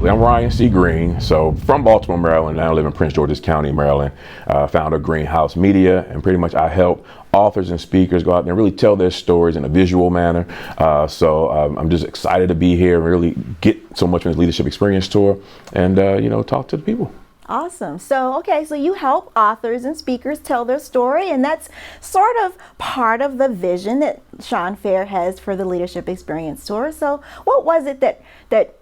Exactly. I'm Ryan C Greene. So from Baltimore, Maryland. Now I live in Prince George's County, Maryland. Founder of Greenhouse Media, and pretty much I help authors and speakers go out there and really tell their stories in a visual manner. I'm just excited to be here and really get so much from this leadership experience tour and talk to the people. Awesome. So you help authors and speakers tell their story, and that's sort of part of the vision that Shawn Fair has for the Leadership Experience Tour. So what was it that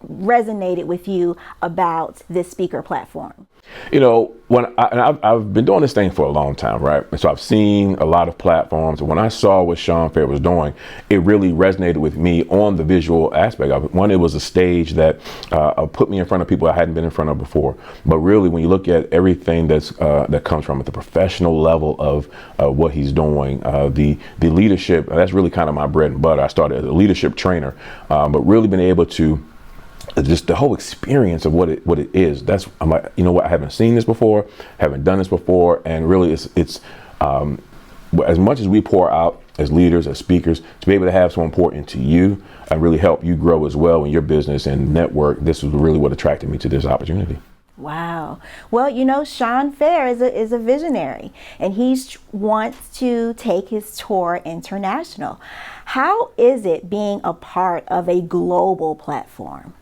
resonated with you about this speaker platform? I've been doing this thing for a long time, right? And so I've seen a lot of platforms. And when I saw what Shawn Fair was doing, it really resonated with me on the visual aspect of it. One, it was a stage that put me in front of people I hadn't been in front of before. But really, when you look at everything that comes from it, the professional level of what he's doing, the leadership, that's really kind of my bread and butter. I started as a leadership trainer, but really been able to just the whole experience of what it is. That's, I'm like, you know what, I haven't seen this before, haven't done this before, and really it's as much as we pour out as leaders, as speakers, to be able to have someone pour into you and really help you grow as well in your business and network. This was really what attracted me to this opportunity. Wow. Well, Shawn Fair is a visionary, and he wants to take his tour international. How is it being a part of a global platform?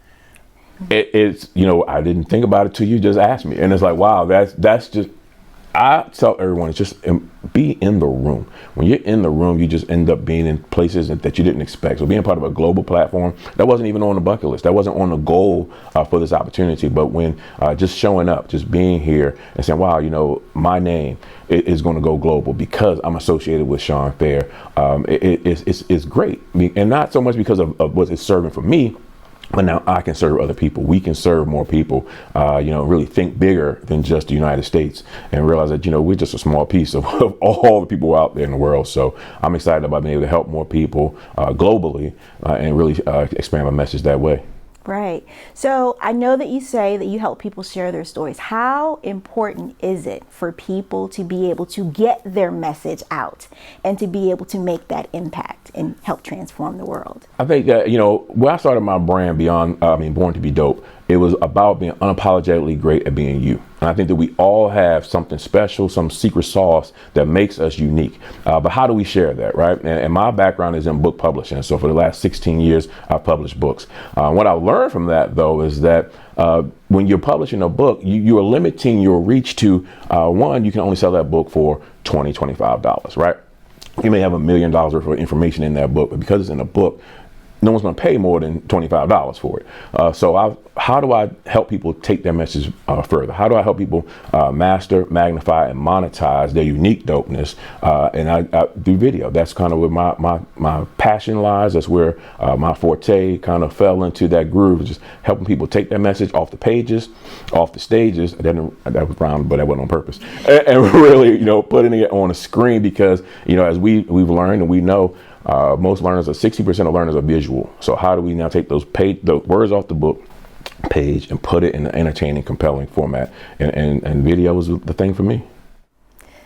It's, I didn't think about it till you just asked me. And it's like, wow, that's just, I tell everyone, it's just be in the room. When you're in the room, you just end up being in places that you didn't expect. So being part of a global platform, that wasn't even on the bucket list. That wasn't on the goal for this opportunity. But when just showing up, just being here and saying, wow, my name is going to go global because I'm associated with Shawn Fair. It's great. And not so much because of what it's serving for me, but now I can serve other people. We can serve more people, really think bigger than just the United States and realize that, we're just a small piece of all the people out there in the world. So I'm excited about being able to help more people globally and really expand my message that way. Right. So I know that you say that you help people share their stories. How important is it for people to be able to get their message out and to be able to make that impact and help transform the world? I think that, when I started my brand Born to Be Dope, it was about being unapologetically great at being you. And I think that we all have something special, some secret sauce that makes us unique. But how do we share that, right? And my background is in book publishing. So for the last 16 years, I've published books. What I learned from that, though, is that when you're publishing a book, you are limiting your reach to, one, you can only sell that book for $20, $25, right? You may have $1 million worth of information in that book, but because it's in a book, no one's going to pay more than $25 for it. So how do I help people take their message further? How do I help people master, magnify, and monetize their unique dopeness? And I do video. That's kind of where my passion lies. That's where my forte kind of fell into that groove, just helping people take their message off the pages, off the stages. That was rhymed, but that wasn't on purpose. And really, putting it on a screen because, as we've learned and we know, most learners, 60% of learners are visual. So how do we now take the words off the book page and put it in an entertaining, compelling format? And video was the thing for me.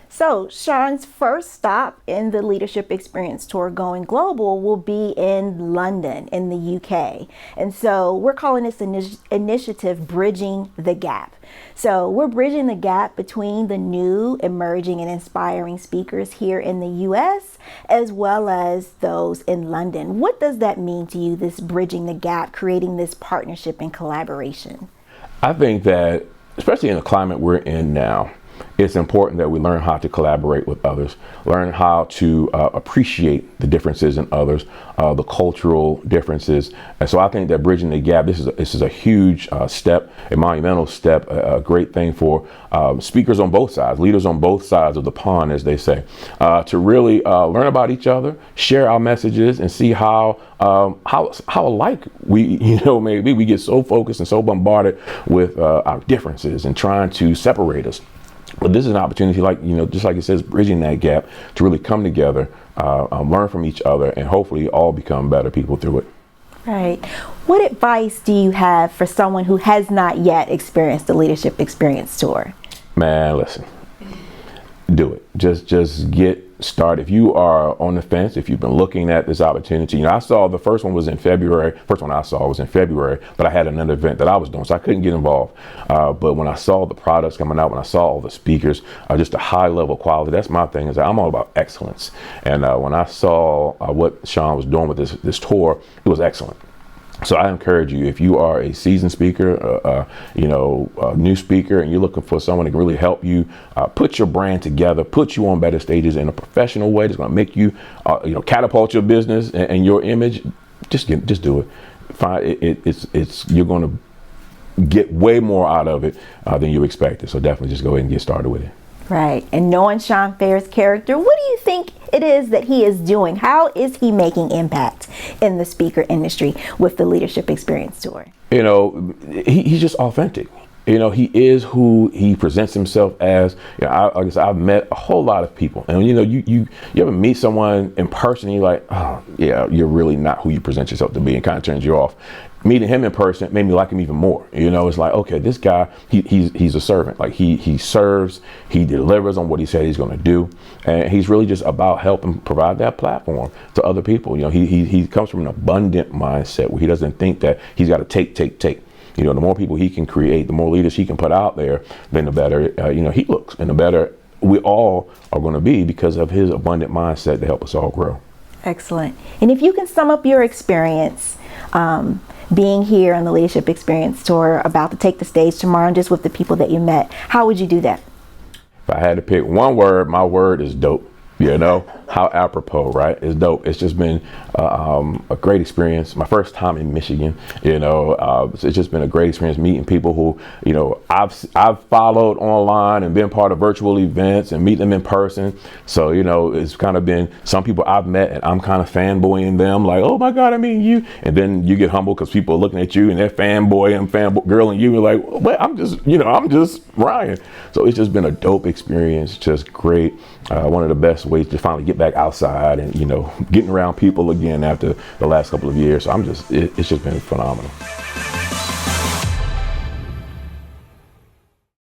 So Shawn's first stop in the Leadership Experience Tour going global will be in London in the UK. And so we're calling this initiative Bridging the Gap. So we're bridging the gap between the new, emerging, and inspiring speakers here in the US, as well as those in London. What does that mean to you, this bridging the gap, creating this partnership and collaboration? I think that, especially in the climate we're in now, it's important that we learn how to collaborate with others, learn how to appreciate the differences in others, the cultural differences. And so I think that bridging the gap, this is a huge step, a monumental step, a great thing for speakers on both sides, leaders on both sides of the pond, as they say, to really learn about each other, share our messages, and see how alike we, maybe we get so focused and so bombarded with our differences and trying to separate us. But this is an opportunity, just like it says, bridging that gap to really come together, learn from each other, and hopefully all become better people through it. Right. What advice do you have for someone who has not yet experienced the Leadership Experience Tour? Man, listen, do it. Just get start. If you are on the fence, if you've been looking at this opportunity, I saw the first one was in February. First one I saw was in February, but I had another event that I was doing, so I couldn't get involved. But when I saw the products coming out, when I saw all the speakers, just a high level quality, that's my thing, is that I'm all about excellence. And when I saw what Shawn was doing with this tour, it was excellent. So I encourage you, if you are a seasoned speaker, a new speaker, and you're looking for someone that can really help you put your brand together, put you on better stages in a professional way that's going to make you, catapult your business and your image, just do it. You're going to get way more out of it than you expected. So definitely just go ahead and get started with it. Right. And knowing Shawn Fair's character, what do you think it is that he is doing? How is he making impact in the speaker industry with the Leadership Experience Tour? He's just authentic. He is who he presents himself as. Like I said, I've met a whole lot of people, and you ever meet someone in person, and you're like, oh yeah, you're really not who you present yourself to be, and kind of turns you off. Meeting him in person made me like him even more. It's like, okay, this guy, he's a servant. Like he serves, he delivers on what he said he's going to do, and he's really just about helping provide that platform to other people. He comes from an abundant mindset where he doesn't think that he's got to take. The more people he can create, the more leaders he can put out there, then the better he looks, and the better we all are going to be because of his abundant mindset to help us all grow. Excellent. And if you can sum up your experience being here on the Leadership Experience Tour, about to take the stage tomorrow, and just with the people that you met, how would you do that? If I had to pick one word, my word is dope. How apropos, right? It's dope. It's just been a great experience. My first time in Michigan, it's just been a great experience meeting people who, I've followed online and been part of virtual events and meet them in person. So, it's kind of been some people I've met and I'm kind of fanboying them, like, oh my God, I mean you. And then you get humbled because people are looking at you and they're fanboy and fangirl and you are like, well, I'm just Ryan. So it's just been a dope experience, just great. One of the best ways to finally get back outside and getting around people again after the last couple of years. So it's just been phenomenal.